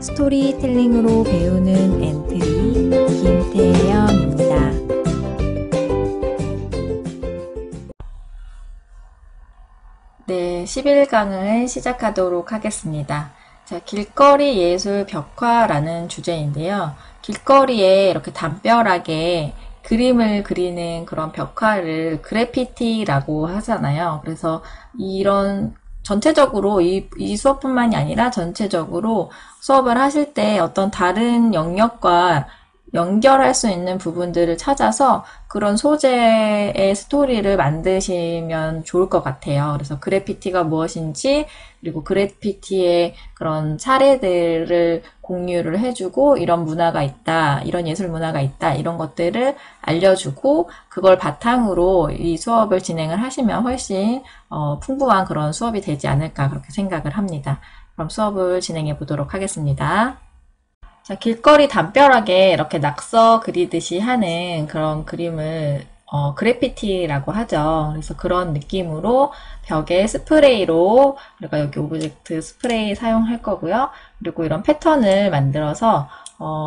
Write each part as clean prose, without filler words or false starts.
스토리텔링으로 배우는 엔트리 김태연입니다. 네, 11강을 시작하도록 하겠습니다. 자, 길거리 예술 벽화라는 주제인데요. 길거리에 이렇게 담벼락에 그림을 그리는 그런 벽화를 그래피티라고 하잖아요. 그래서 이런 전체적으로 이 수업뿐만이 아니라 전체적으로 수업을 하실 때 어떤 다른 영역과 연결할 수 있는 부분들을 찾아서 그런 소재의 스토리를 만드시면 좋을 것 같아요. 그래서 그래피티가 무엇인지, 그리고 그래피티의 그런 사례들을 공유를 해주고, 이런 문화가 있다, 이런 예술 문화가 있다, 이런 것들을 알려주고, 그걸 바탕으로 이 수업을 진행을 하시면 훨씬 풍부한 그런 수업이 되지 않을까, 그렇게 생각을 합니다. 그럼 수업을 진행해 보도록 하겠습니다. 자, 길거리 담벼락에 이렇게 낙서 그리듯이 하는 그런 그림을 그래피티라고 하죠. 그래서 그런 느낌으로 벽에 스프레이로, 그러니까 여기 오브젝트 스프레이 사용할 거고요. 그리고 이런 패턴을 만들어서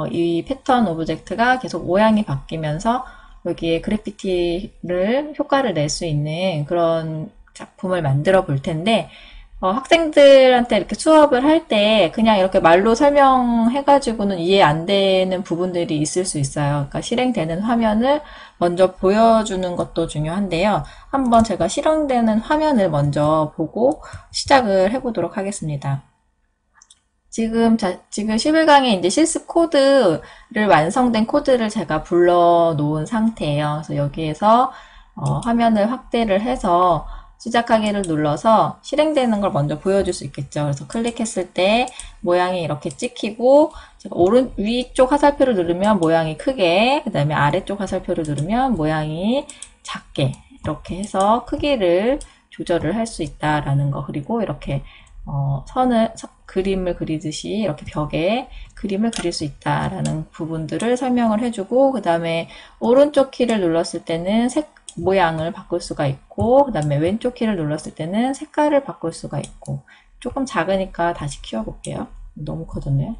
이 패턴 오브젝트가 계속 모양이 바뀌면서 여기에 그래피티를 효과를 낼 수 있는 그런 작품을 만들어 볼 텐데, 학생들한테 이렇게 수업을 할 때 그냥 이렇게 말로 설명해가지고는 이해 안 되는 부분들이 있을 수 있어요. 그러니까 실행되는 화면을 먼저 보여주는 것도 중요한데요. 한번 제가 실행되는 화면을 먼저 보고 시작을 해보도록 하겠습니다. 지금 11강에 이제 실습 코드를 완성된 코드를 제가 불러 놓은 상태예요. 그래서 여기에서 화면을 확대를 해서 시작하기를 눌러서 실행되는 걸 먼저 보여줄 수 있겠죠. 그래서 클릭했을 때 모양이 이렇게 찍히고, 제가 위쪽 화살표를 누르면 모양이 크게, 그 다음에 아래쪽 화살표를 누르면 모양이 작게, 이렇게 해서 크기를 조절을 할 수 있다라는 거. 그리고 이렇게 그림을 그리듯이 이렇게 벽에 그림을 그릴 수 있다라는 부분들을 설명을 해주고, 그 다음에 오른쪽 키를 눌렀을 때는 모양을 바꿀 수가 있고, 그 다음에 왼쪽 키를 눌렀을 때는 색깔을 바꿀 수가 있고. 조금 작으니까 다시 키워볼게요. 너무 커졌네요.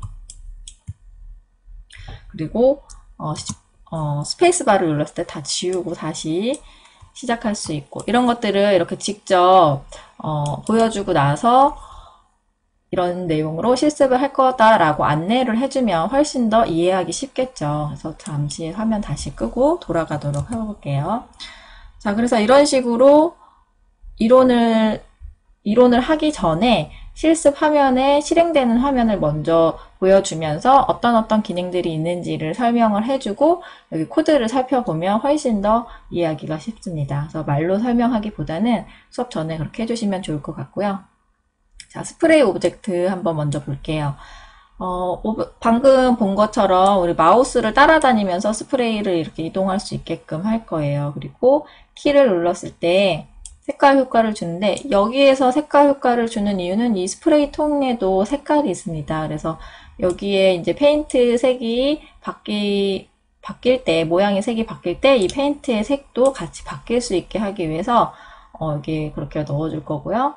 그리고 스페이스바를 눌렀을 때 다 지우고 다시 시작할 수 있고, 이런 것들을 이렇게 직접 보여주고 나서 이런 내용으로 실습을 할 거다라고 안내를 해주면 훨씬 더 이해하기 쉽겠죠. 그래서 잠시 화면 다시 끄고 돌아가도록 해볼게요. 자, 그래서 이런 식으로 이론을 하기 전에 실습 화면에 실행되는 화면을 먼저 보여주면서 어떤 기능들이 있는지를 설명을 해주고, 여기 코드를 살펴보면 훨씬 더 이해하기가 쉽습니다. 그래서 말로 설명하기보다는 수업 전에 그렇게 해주시면 좋을 것 같고요. 자, 스프레이 오브젝트 한번 먼저 볼게요. 방금 본 것처럼 우리 마우스를 따라다니면서 스프레이를 이렇게 이동할 수 있게끔 할 거예요. 그리고 키를 눌렀을 때 색깔 효과를 주는데, 여기에서 색깔 효과를 주는 이유는 이 스프레이 통에도 색깔이 있습니다. 그래서 여기에 이제 페인트 색이 바뀔 때, 모양의 색이 바뀔 때 이 페인트의 색도 같이 바뀔 수 있게 하기 위해서 여기 그렇게 넣어줄 거고요.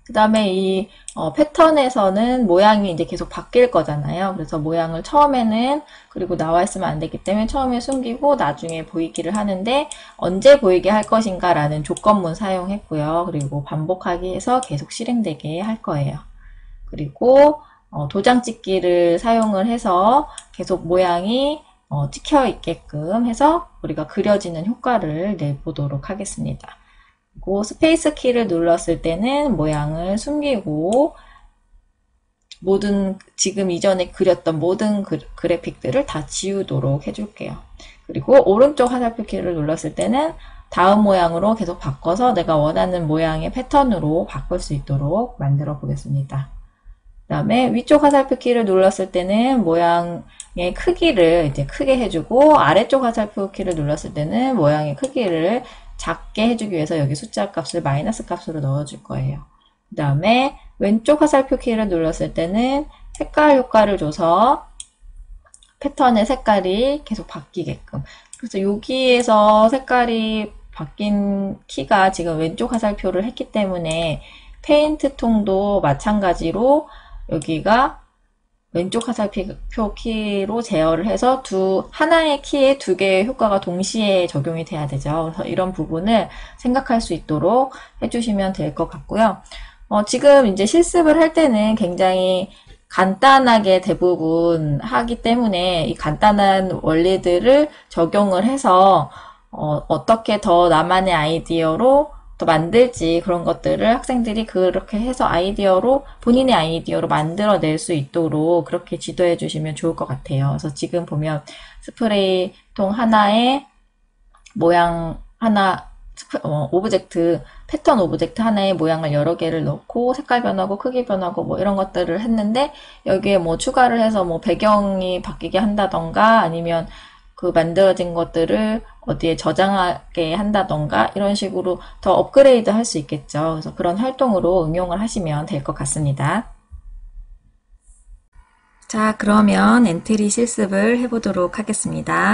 그 다음에 이 패턴에서는 모양이 이제 계속 바뀔 거잖아요. 그래서 모양을 처음에는, 그리고 나와 있으면 안 되기 때문에 처음에 숨기고 나중에 보이기를 하는데, 언제 보이게 할 것인가 라는 조건문 사용했고요. 그리고 반복하기 해서 계속 실행되게 할 거예요. 그리고 도장 찍기를 사용을 해서 계속 모양이 찍혀 있게끔 해서 우리가 그려지는 효과를 내보도록 하겠습니다. 그리고 스페이스 키를 눌렀을 때는 모양을 숨기고 지금 이전에 그렸던 모든 그래픽들을 다 지우도록 해줄게요. 그리고 오른쪽 화살표 키를 눌렀을 때는 다음 모양으로 계속 바꿔서 내가 원하는 모양의 패턴으로 바꿀 수 있도록 만들어 보겠습니다. 그 다음에 위쪽 화살표 키를 눌렀을 때는 모양의 크기를 이제 크게 해주고, 아래쪽 화살표 키를 눌렀을 때는 모양의 크기를 작게 해주기 위해서 여기 숫자 값을 마이너스 값으로 넣어줄 거예요. 그 다음에 왼쪽 화살표 키를 눌렀을 때는 색깔 효과를 줘서 패턴의 색깔이 계속 바뀌게끔. 그래서 여기에서 색깔이 바뀐 키가 지금 왼쪽 화살표를 했기 때문에 페인트 통도 마찬가지로 여기가 왼쪽 화살표 키로 제어를 해서 하나의 키에 두 개의 효과가 동시에 적용이 돼야 되죠. 그래서 이런 부분을 생각할 수 있도록 해주시면 될 것 같고요. 지금 이제 실습을 할 때는 굉장히 간단하게 대부분 하기 때문에 이 간단한 원리들을 적용을 해서 어떻게 더 나만의 아이디어로 또 만들지 그런 것들을 학생들이 그렇게 해서 본인의 아이디어로 만들어낼 수 있도록 그렇게 지도해 주시면 좋을 것 같아요. 그래서 지금 보면 스프레이통 하나에 모양 하나, 패턴 오브젝트 하나에 모양을 여러 개를 넣고 색깔 변하고 크기 변하고 뭐 이런 것들을 했는데 여기에 뭐 추가를 해서 뭐 배경이 바뀌게 한다던가 아니면 그 만들어진 것들을 어디에 저장하게 한다던가 이런 식으로 더 업그레이드 할 수 있겠죠. 그래서 그런 활동으로 응용을 하시면 될 것 같습니다. 자, 그러면 엔트리 실습을 해보도록 하겠습니다.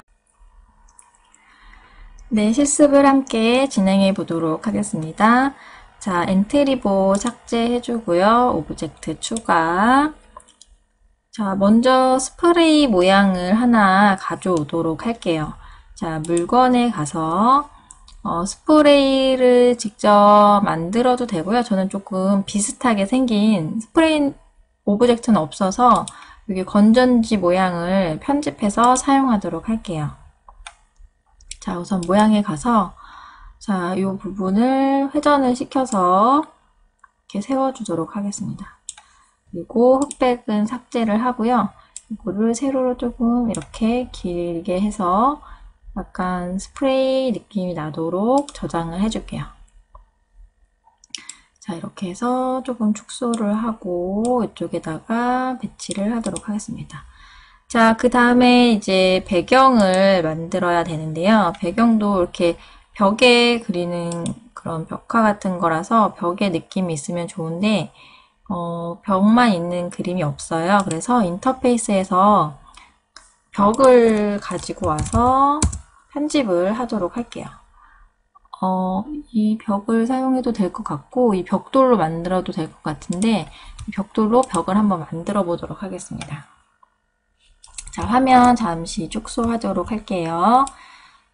네, 실습을 함께 진행해 보도록 하겠습니다. 자, 엔트리보 삭제해주고요. 오브젝트 추가. 자, 먼저 스프레이 모양을 하나 가져오도록 할게요. 자, 물건에 가서 스프레이를 직접 만들어도 되고요. 저는 조금 비슷하게 생긴 스프레이 오브젝트는 없어서 여기 건전지 모양을 편집해서 사용하도록 할게요. 자, 우선 모양에 가서 자, 이 부분을 회전을 시켜서 이렇게 세워주도록 하겠습니다. 그리고 흑백은 삭제를 하고요. 이거를 세로로 조금 이렇게 길게 해서 약간 스프레이 느낌이 나도록 저장을 해줄게요. 자, 이렇게 해서 조금 축소를 하고 이쪽에다가 배치를 하도록 하겠습니다. 자, 그 다음에 이제 배경을 만들어야 되는데요. 배경도 이렇게 벽에 그리는 그런 벽화 같은 거라서 벽에 느낌이 있으면 좋은데 벽만 있는 그림이 없어요. 그래서 인터페이스에서 벽을 가지고 와서 편집을 하도록 할게요. 이 벽을 사용해도 될 것 같고 이 벽돌로 만들어도 될 것 같은데 이 벽돌로 벽을 한번 만들어 보도록 하겠습니다. 자, 화면 잠시 축소하도록 할게요.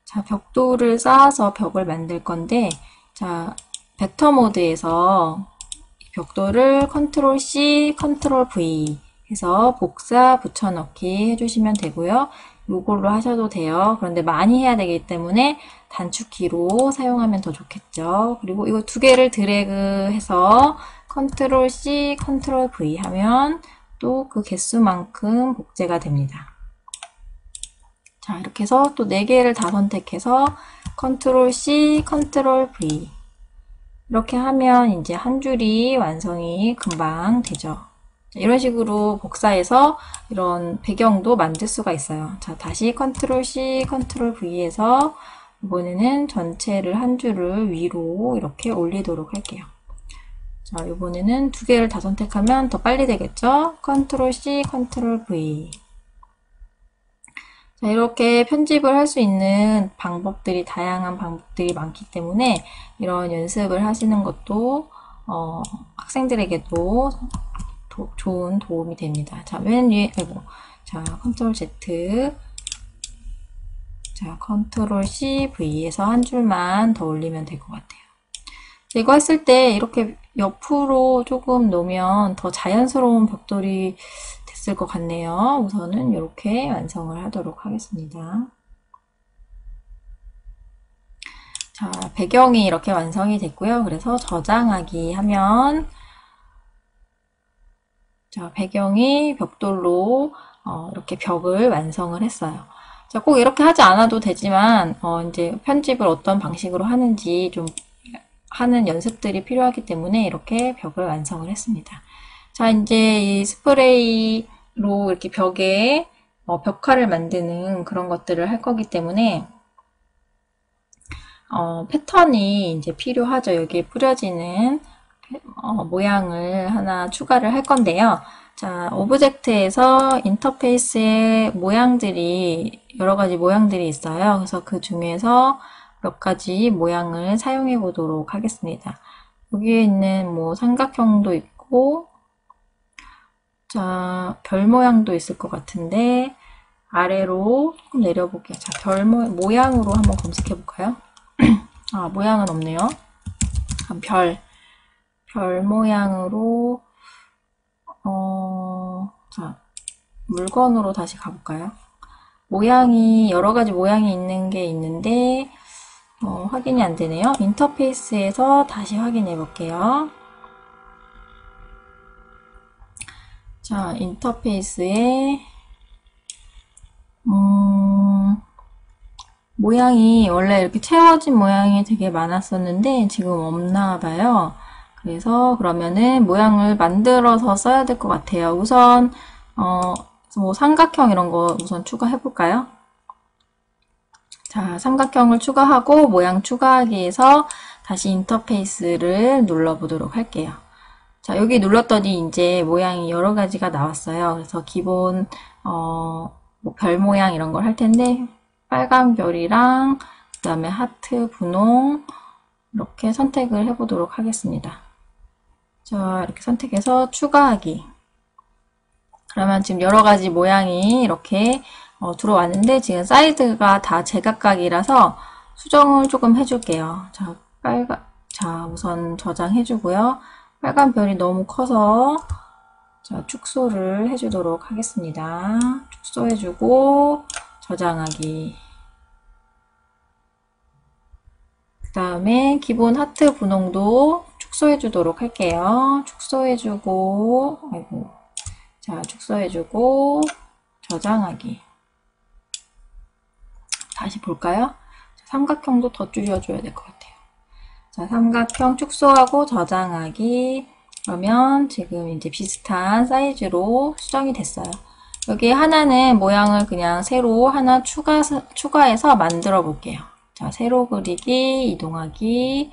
자, 벽돌을 쌓아서 벽을 만들 건데 자, 벡터 모드에서 벽돌을 컨트롤 C, 컨트롤 V 해서 복사, 붙여넣기 해주시면 되고요. 이걸로 하셔도 돼요. 그런데 많이 해야 되기 때문에 단축키로 사용하면 더 좋겠죠. 그리고 이거 두 개를 드래그해서 컨트롤 C, 컨트롤 V 하면 또 그 개수만큼 복제가 됩니다. 자, 이렇게 해서 또 4개를 다 선택해서 컨트롤 C, 컨트롤 V 이렇게 하면 이제 한 줄이 완성이 금방 되죠. 자, 이런 식으로 복사해서 이런 배경도 만들 수가 있어요. 자, 다시 컨트롤 C, 컨트롤 V에서 이번에는 전체를 한 줄을 위로 이렇게 올리도록 할게요. 자, 이번에는 2개를 다 선택하면 더 빨리 되겠죠? 컨트롤 C, 컨트롤 V. 자, 이렇게 편집을 할 수 있는 다양한 방법들이 많기 때문에 이런 연습을 하시는 것도 학생들에게도 좋은 도움이 됩니다. 자, 맨 위에, 자, 컨트롤 Z, 자, 컨트롤 C, V에서 한 줄만 더 올리면 될 것 같아요. 이거 했을 때 이렇게 옆으로 조금 놓으면 더 자연스러운 벽돌이 됐을 것 같네요. 우선은 이렇게 완성을 하도록 하겠습니다. 자, 배경이 이렇게 완성이 됐고요. 그래서 저장하기 하면 자, 배경이 벽돌로 이렇게 벽을 완성을 했어요. 자, 꼭 이렇게 하지 않아도 되지만 이제 편집을 어떤 방식으로 하는지 좀 하는 연습들이 필요하기 때문에 이렇게 벽을 완성을 했습니다. 자, 이제 이 스프레이로 이렇게 벽에 벽화를 만드는 그런 것들을 할 거기 때문에 패턴이 이제 필요하죠. 여기에 뿌려지는 모양을 하나 추가를 할 건데요. 자, 오브젝트에서 인터페이스에 여러 가지 모양들이 있어요. 그래서 그 중에서 몇 가지 모양을 사용해 보도록 하겠습니다. 여기에 있는 뭐 삼각형도 있고 자, 별 모양도 있을 것 같은데 아래로 조금 내려볼게요. 자, 모양으로 한번 검색해 볼까요? 아, 모양은 없네요. 별 모양으로 자, 물건으로 다시 가볼까요? 모양이 여러 가지 모양이 있는 게 있는데 확인이 안 되네요. 인터페이스에서 다시 확인해 볼게요. 자, 인터페이스에 모양이 원래 이렇게 채워진 모양이 되게 많았었는데 지금 없나 봐요. 그래서 그러면은 모양을 만들어서 써야 될 것 같아요. 우선 뭐 삼각형 이런 거 우선 추가해 볼까요? 자, 삼각형을 추가하고 모양 추가하기에서 다시 인터페이스를 눌러보도록 할게요. 자, 여기 눌렀더니 이제 모양이 여러 가지가 나왔어요. 그래서 기본 뭐 별 모양 이런 걸 할 텐데 빨간 별이랑 그 다음에 하트, 분홍 이렇게 선택을 해보도록 하겠습니다. 자, 이렇게 선택해서 추가하기. 그러면 지금 여러 가지 모양이 이렇게 들어왔는데 지금 사이즈가 다 제각각이라서 수정을 조금 해줄게요. 자, 우선 저장해주고요. 빨간 별이 너무 커서 자, 축소를 해주도록 하겠습니다. 축소해주고 저장하기. 그 다음에 기본 하트 분홍도 축소해주도록 할게요. 축소해주고, 아이고, 자, 축소해주고 저장하기. 다시 볼까요? 삼각형도 더 줄여줘야 될 것 같아요. 자, 삼각형 축소하고 저장하기. 그러면 지금 이제 비슷한 사이즈로 수정이 됐어요. 여기 하나는 모양을 그냥 새로 하나 추가해서 만들어 볼게요. 자, 세로 그리기, 이동하기.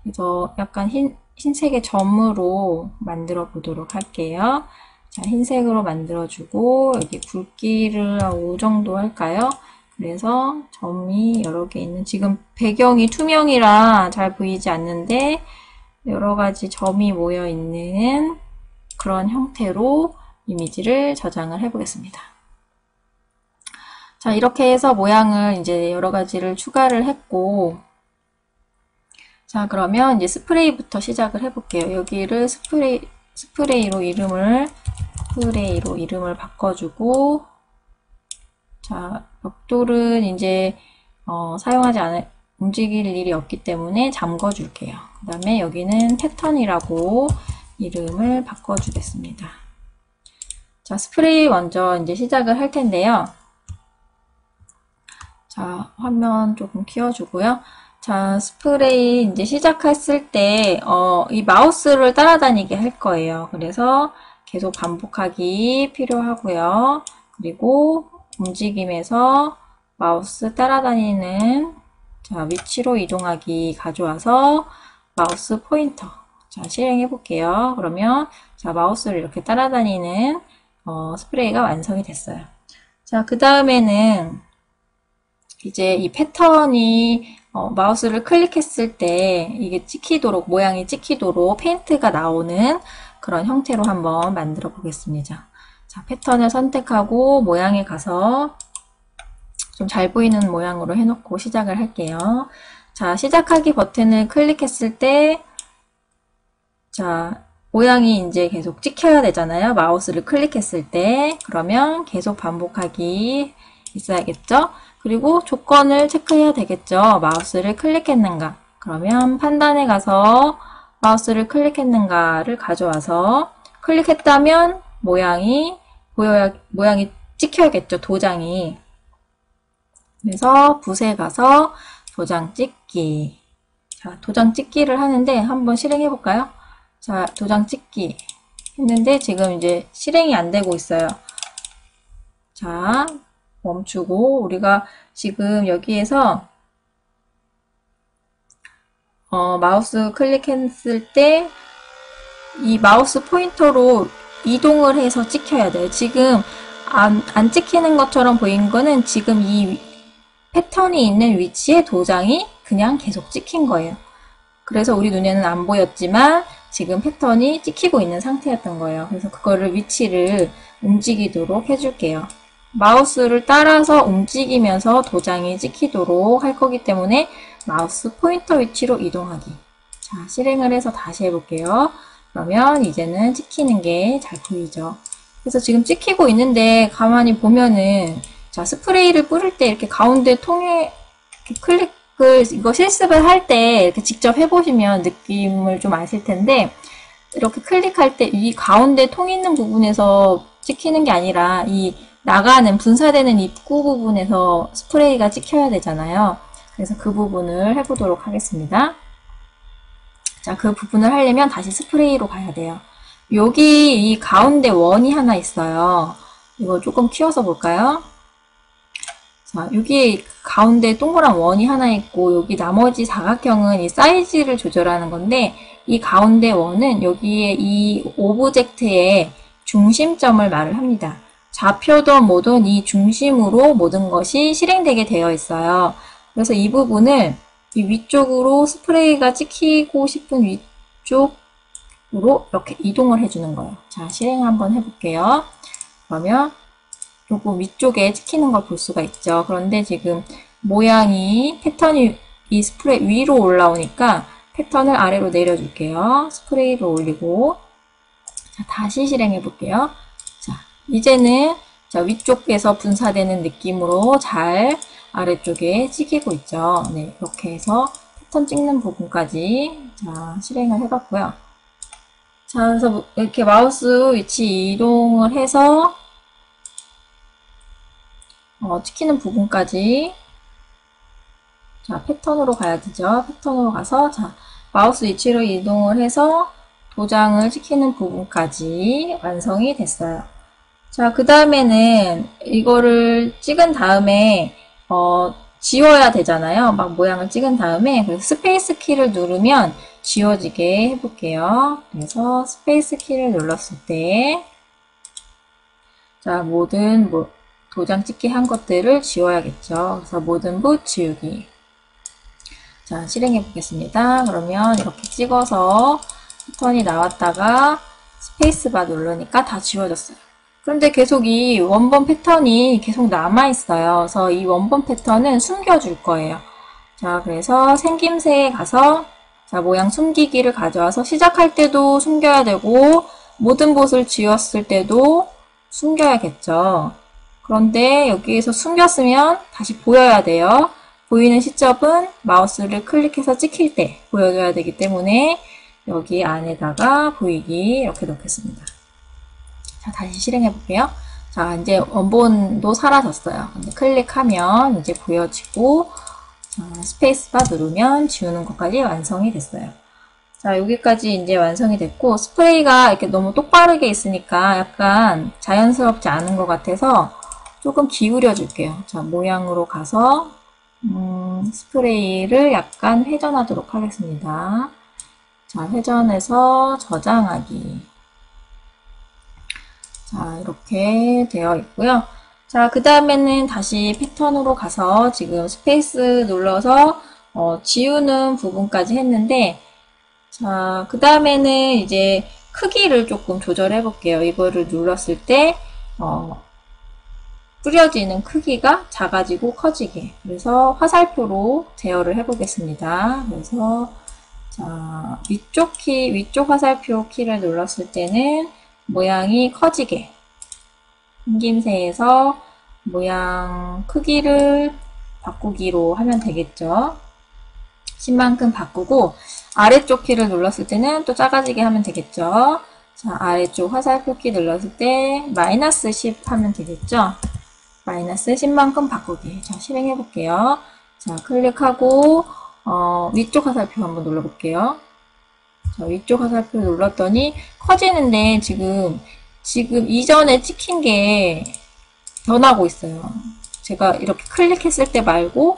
그래서 약간 흰색의 점으로 만들어 보도록 할게요. 자, 흰색으로 만들어주고, 여기 굵기를 한 5 정도 할까요? 그래서 점이 여러 개 있는, 지금 배경이 투명이라 잘 보이지 않는데, 여러 가지 점이 모여 있는 그런 형태로 이미지를 저장을 해보겠습니다. 자, 이렇게 해서 모양을 이제 여러 가지를 추가를 했고, 자, 그러면 이제 스프레이부터 시작을 해볼게요. 여기를 스프레이로 이름을 바꿔주고, 자, 벽돌은 이제 움직일 일이 없기 때문에 잠궈줄게요. 그 다음에 여기는 패턴이라고 이름을 바꿔주겠습니다. 자, 스프레이 먼저 이제 시작을 할 텐데요. 자, 화면 조금 키워주고요. 자, 스프레이 이제 시작했을 때, 이 마우스를 따라다니게 할 거예요. 그래서 계속 반복하기 필요하고요. 그리고 움직임에서 마우스 따라다니는 자, 위치로 이동하기 가져와서 마우스 포인터. 자, 실행해 볼게요. 그러면 자, 마우스를 이렇게 따라다니는 스프레이가 완성이 됐어요. 자, 그 다음에는 이제 이 패턴이 마우스를 클릭했을 때 이게 찍히도록, 모양이 찍히도록 페인트가 나오는 그런 형태로 한번 만들어 보겠습니다. 자, 패턴을 선택하고 모양에 가서 좀 잘 보이는 모양으로 해놓고 시작을 할게요. 자, 시작하기 버튼을 클릭했을 때, 자, 모양이 이제 계속 찍혀야 되잖아요. 마우스를 클릭했을 때. 그러면 계속 반복하기 있어야겠죠? 그리고 조건을 체크해야 되겠죠. 마우스를 클릭했는가. 그러면 판단에 가서 마우스를 클릭했는가를 가져와서 클릭했다면 모양이 찍혀야겠죠. 도장이. 그래서 붓에 가서 도장 찍기. 자, 도장 찍기를 하는데 한번 실행해 볼까요? 자, 도장 찍기 했는데 지금 이제 실행이 안 되고 있어요. 자, 멈추고 우리가 지금 여기에서 마우스 클릭했을 때 이 마우스 포인터로 이동을 해서 찍혀야 돼요. 지금 안 찍히는 것처럼 보인 거는 지금 이 패턴이 있는 위치에 도장이 그냥 계속 찍힌 거예요. 그래서 우리 눈에는 안 보였지만 지금 패턴이 찍히고 있는 상태였던 거예요. 그래서 그거를 위치를 움직이도록 해줄게요. 마우스를 따라서 움직이면서 도장이 찍히도록 할 거기 때문에 마우스 포인터 위치로 이동하기. 자, 실행을 해서 다시 해볼게요. 그러면 이제는 찍히는 게 잘 보이죠. 그래서 지금 찍히고 있는데 가만히 보면은 자, 스프레이를 뿌릴 때 이렇게 가운데 통에 이렇게 클릭을 이거 실습을 할 때 이렇게 직접 해보시면 느낌을 좀 아실 텐데 이렇게 클릭할 때 이 가운데 통 있는 부분에서 찍히는 게 아니라 이 나가는 분사되는 입구 부분에서 스프레이가 찍혀야 되잖아요. 그래서 그 부분을 해보도록 하겠습니다. 자, 그 부분을 하려면 다시 스프레이로 가야 돼요. 여기 이 가운데 원이 하나 있어요. 이거 조금 키워서 볼까요? 자, 여기 가운데 동그란 원이 하나 있고 여기 나머지 사각형은 이 사이즈를 조절하는 건데 이 가운데 원은 여기에 이 오브젝트의 중심점을 말을 합니다. 좌표든 뭐든 이 중심으로 모든 것이 실행되게 되어 있어요. 그래서 이 부분을 이 위쪽으로 스프레이가 찍히고 싶은 위쪽으로 이렇게 이동을 해주는 거예요. 자, 실행 한번 해볼게요. 그러면 조금 위쪽에 찍히는 걸 볼 수가 있죠. 그런데 지금 모양이 패턴이 이 스프레이 위로 올라오니까 패턴을 아래로 내려줄게요. 스프레이를 올리고 자, 다시 실행해 볼게요. 자, 이제는 자, 위쪽에서 분사되는 느낌으로 잘 아래쪽에 찍히고 있죠. 네, 이렇게 해서 패턴 찍는 부분까지 자, 실행을 해봤고요. 자, 그래서 이렇게 마우스 위치 이동을 해서 찍히는 부분까지 자, 패턴으로 가야 되죠. 패턴으로 가서 자, 마우스 위치로 이동을 해서 도장을 찍히는 부분까지 완성이 됐어요. 자, 그 다음에는 이거를 찍은 다음에 지워야 되잖아요. 막 모양을 찍은 다음에 그래서 스페이스 키를 누르면 지워지게 해볼게요. 그래서 스페이스 키를 눌렀을 때 자, 모든 도장 찍기 한 것들을 지워야겠죠. 그래서 모든 부 지우기. 자, 실행해 보겠습니다. 그러면 이렇게 찍어서 패턴이 나왔다가 스페이스바 누르니까 다 지워졌어요. 그런데 계속 이 원본 패턴이 계속 남아있어요. 그래서 이 원본 패턴은 숨겨줄 거예요. 자, 그래서 생김새에 가서 자, 모양 숨기기를 가져와서 시작할 때도 숨겨야 되고 모든 봇을 지웠을 때도 숨겨야겠죠. 그런데 여기에서 숨겼으면 다시 보여야 돼요. 보이는 시점은 마우스를 클릭해서 찍힐 때 보여줘야 되기 때문에 여기 안에다가 보이기 이렇게 넣겠습니다. 자, 다시 실행해 볼게요. 자, 이제 원본도 사라졌어요. 근데 클릭하면 이제 보여지고 스페이스바 누르면 지우는 것까지 완성이 됐어요. 자, 여기까지 이제 완성이 됐고 스프레이가 이렇게 너무 똑바르게 있으니까 약간 자연스럽지 않은 것 같아서 조금 기울여 줄게요. 자, 모양으로 가서 스프레이를 약간 회전하도록 하겠습니다. 자, 회전해서 저장하기. 자, 이렇게 되어 있고요. 자, 그 다음에는 다시 패턴으로 가서 지금 스페이스 눌러서 지우는 부분까지 했는데 자, 그 다음에는 이제 크기를 조금 조절해 볼게요. 이거를 눌렀을 때 뿌려지는 크기가 작아지고 커지게. 그래서 화살표로 제어를 해 보겠습니다. 그래서 자, 위쪽 화살표 키를 눌렀을 때는 모양이 커지게. 생김새에서 모양 크기를 바꾸기로 하면 되겠죠. 10만큼 바꾸고 아래쪽 키를 눌렀을 때는 또 작아지게 하면 되겠죠. 자, 아래쪽 화살표 키 눌렀을 때 마이너스 10 하면 되겠죠. 마이너스 10만큼 바꾸기. 자, 실행해 볼게요. 자, 클릭하고 위쪽 화살표 한번 눌러볼게요. 자, 위쪽 화살표 눌렀더니 커지는데 지금 이전에 찍힌 게 변하고 있어요. 제가 이렇게 클릭했을 때 말고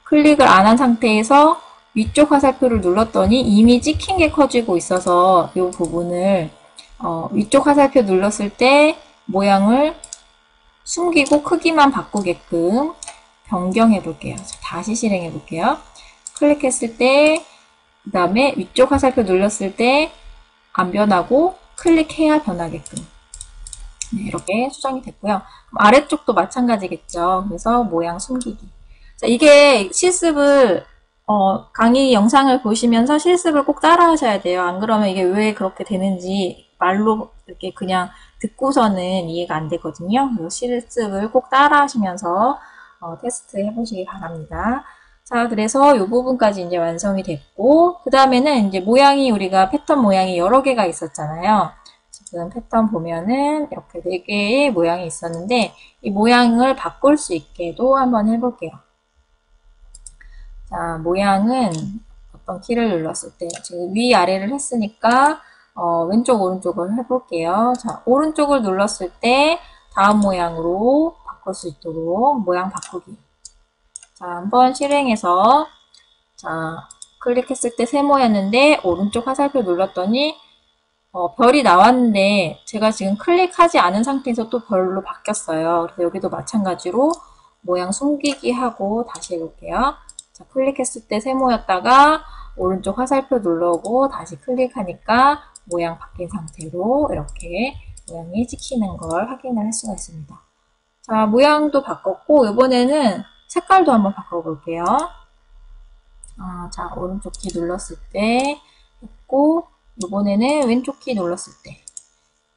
클릭을 안 한 상태에서 위쪽 화살표를 눌렀더니 이미 찍힌 게 커지고 있어서 이 부분을 위쪽 화살표 눌렀을 때 모양을 숨기고 크기만 바꾸게끔 변경해 볼게요. 다시 실행해 볼게요. 클릭했을 때 그 다음에 위쪽 화살표 눌렀을 때 안 변하고 클릭해야 변하게끔 네, 이렇게 수정이 됐고요. 아래쪽도 마찬가지겠죠. 그래서 모양 숨기기. 자, 이게 실습을 강의 영상을 보시면서 실습을 꼭 따라 하셔야 돼요. 안 그러면 이게 왜 그렇게 되는지 말로 이렇게 그냥 듣고서는 이해가 안 되거든요. 그래서 실습을 꼭 따라 하시면서 테스트 해보시기 바랍니다. 자, 그래서 이 부분까지 이제 완성이 됐고, 그 다음에는 이제 모양이 우리가 패턴 모양이 여러 개가 있었잖아요. 지금 패턴 보면은 이렇게 4개의 모양이 있었는데, 이 모양을 바꿀 수 있게도 한번 해볼게요. 자, 모양은 어떤 키를 눌렀을 때, 지금 위아래를 했으니까, 왼쪽, 오른쪽을 해볼게요. 자, 오른쪽을 눌렀을 때, 다음 모양으로 바꿀 수 있도록 모양 바꾸기. 자, 한번 실행해서, 자, 클릭했을 때 세모였는데, 오른쪽 화살표 눌렀더니, 별이 나왔는데, 제가 지금 클릭하지 않은 상태에서 또 별로 바뀌었어요. 그래서 여기도 마찬가지로 모양 숨기기 하고 다시 해볼게요. 자, 클릭했을 때 세모였다가 오른쪽 화살표 누르고 다시 클릭하니까 모양 바뀐 상태로 이렇게 모양이 찍히는 걸 확인을 할 수가 있습니다. 자, 모양도 바꿨고 이번에는 색깔도 한번 바꿔볼게요. 자, 오른쪽 키 눌렀을 때 했고 이번에는 왼쪽 키 눌렀을 때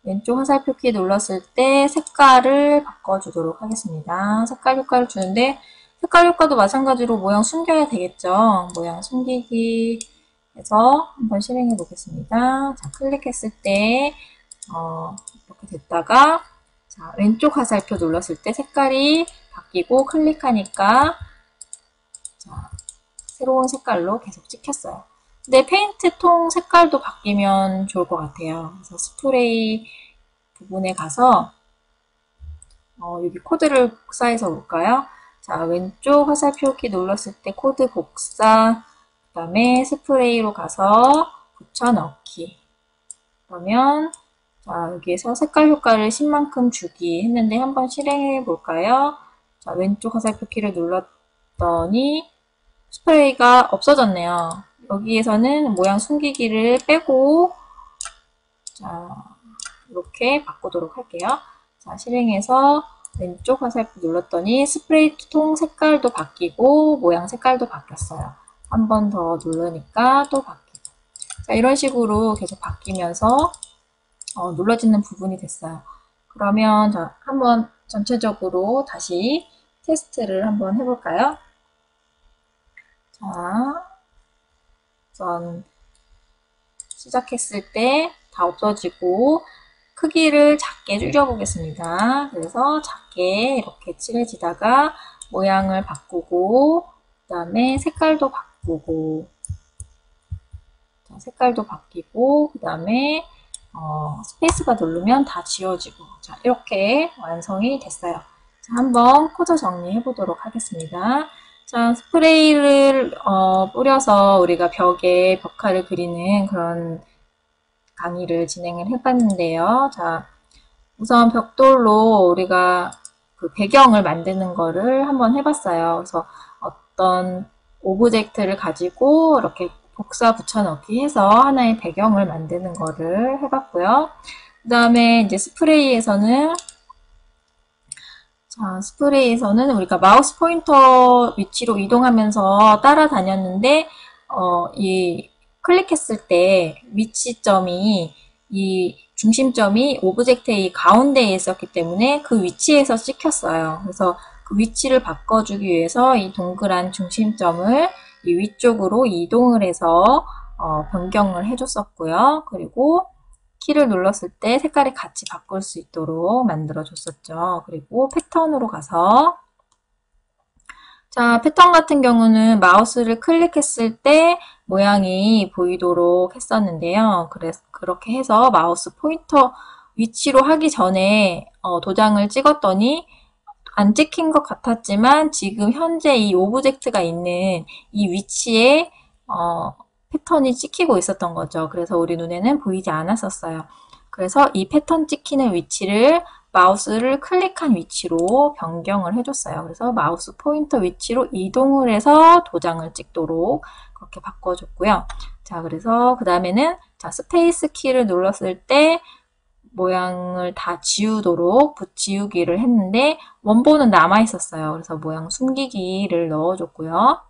왼쪽 화살표 키 눌렀을 때 색깔을 바꿔주도록 하겠습니다. 색깔 효과를 주는데 색깔 효과도 마찬가지로 모양 숨겨야 되겠죠. 모양 숨기기 해서 한번 실행해 보겠습니다. 자, 클릭했을 때 이렇게 됐다가 자, 왼쪽 화살표 눌렀을 때 색깔이 바뀌고 클릭하니까 자, 새로운 색깔로 계속 찍혔어요. 근데 페인트 통 색깔도 바뀌면 좋을 것 같아요. 그래서 스프레이 부분에 가서 여기 코드를 복사해서 볼까요? 자, 왼쪽 화살표 키 눌렀을 때 코드 복사, 그 다음에 스프레이로 가서 붙여넣기. 그러면 자, 여기에서 색깔 효과를 10만큼 주기 했는데 한번 실행해 볼까요? 자, 왼쪽 화살표 키를 눌렀더니 스프레이가 없어졌네요. 여기에서는 모양 숨기기를 빼고 자, 이렇게 바꾸도록 할게요. 자, 실행해서 왼쪽 화살표 눌렀더니 스프레이 통 색깔도 바뀌고 모양 색깔도 바뀌었어요. 한 번 더 누르니까 또 바뀌고. 자, 이런 식으로 계속 바뀌면서 눌러지는 부분이 됐어요. 그러면 자, 한번 전체적으로 다시 테스트를 한번 해볼까요? 자, 우선 시작했을 때 다 없어지고 크기를 작게 줄여보겠습니다. 그래서 작게 이렇게 칠해지다가 모양을 바꾸고 그 다음에 색깔도 바꾸고 자, 색깔도 바뀌고 그 다음에 스페이스바 누르면 다 지워지고 자, 이렇게 완성이 됐어요. 자, 한번 코드 정리해 보도록 하겠습니다. 자, 스프레이를 뿌려서 우리가 벽에 벽화를 그리는 그런 강의를 진행을 해봤는데요. 자, 우선 벽돌로 우리가 그 배경을 만드는 거를 한번 해봤어요. 그래서 어떤 오브젝트를 가지고 이렇게 복사 붙여넣기 해서 하나의 배경을 만드는 거를 해봤고요. 그 다음에 이제 스프레이에서는 자, 스프레이에서는 우리가 마우스 포인터 위치로 이동하면서 따라다녔는데 이 클릭했을 때 위치점이 이 중심점이 오브젝트의 가운데에 있었기 때문에 그 위치에서 찍혔어요. 그래서 그 위치를 바꿔주기 위해서 이 동그란 중심점을 이 위쪽으로 이동을 해서 변경을 해줬었고요. 그리고 키를 눌렀을 때 색깔이 같이 바꿀 수 있도록 만들어줬었죠. 그리고 패턴으로 가서 자, 패턴 같은 경우는 마우스를 클릭했을 때 모양이 보이도록 했었는데요. 그래서 그렇게 해서 마우스 포인터 위치로 하기 전에 도장을 찍었더니 안 찍힌 것 같았지만 지금 현재 이 오브젝트가 있는 이 위치에 패턴이 찍히고 있었던 거죠. 그래서 우리 눈에는 보이지 않았었어요. 그래서 이 패턴 찍히는 위치를 마우스를 클릭한 위치로 변경을 해줬어요. 그래서 마우스 포인터 위치로 이동을 해서 도장을 찍도록 그렇게 바꿔줬고요. 자, 그래서 그 다음에는 자, 스페이스 키를 눌렀을 때 모양을 다 지우도록 지우기를 했는데 원본은 남아 있었어요. 그래서 모양 숨기기를 넣어줬고요.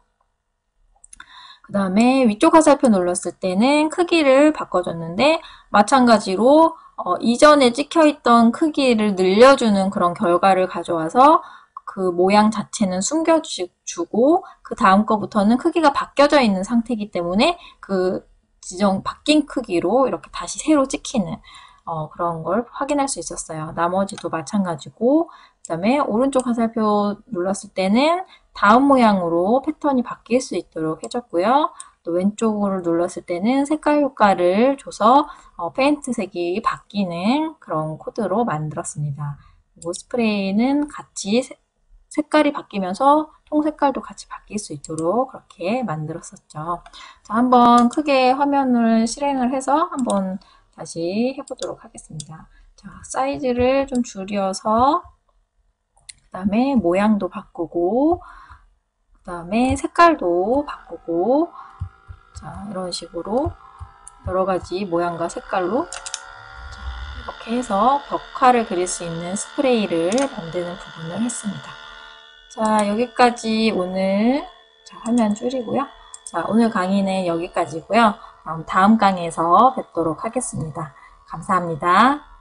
그 다음에 위쪽 화살표 눌렀을 때는 크기를 바꿔줬는데 마찬가지로 이전에 찍혀있던 크기를 늘려주는 그런 결과를 가져와서 그 모양 자체는 숨겨주고 그 다음 거부터는 크기가 바뀌어져 있는 상태이기 때문에 그 바뀐 크기로 이렇게 다시 새로 찍히는 그런 걸 확인할 수 있었어요. 나머지도 마찬가지고 그 다음에 오른쪽 화살표 눌렀을 때는 다음 모양으로 패턴이 바뀔 수 있도록 해줬고요. 또 왼쪽으로 눌렀을 때는 색깔 효과를 줘서 페인트 색이 바뀌는 그런 코드로 만들었습니다. 그리고 스프레이는 같이 색깔이 바뀌면서 통 색깔도 같이 바뀔 수 있도록 그렇게 만들었었죠. 자, 한번 크게 화면을 실행을 해서 한번 다시 해보도록 하겠습니다. 자, 사이즈를 좀 줄여서 그 다음에 모양도 바꾸고 그 다음에 색깔도 바꾸고 자, 이런 식으로 여러 가지 모양과 색깔로 이렇게 해서 벽화를 그릴 수 있는 스프레이를 만드는 부분을 했습니다. 자, 여기까지 오늘 화면 줄이고요. 자, 오늘 강의는 여기까지고요. 다음 강의에서 뵙도록 하겠습니다. 감사합니다.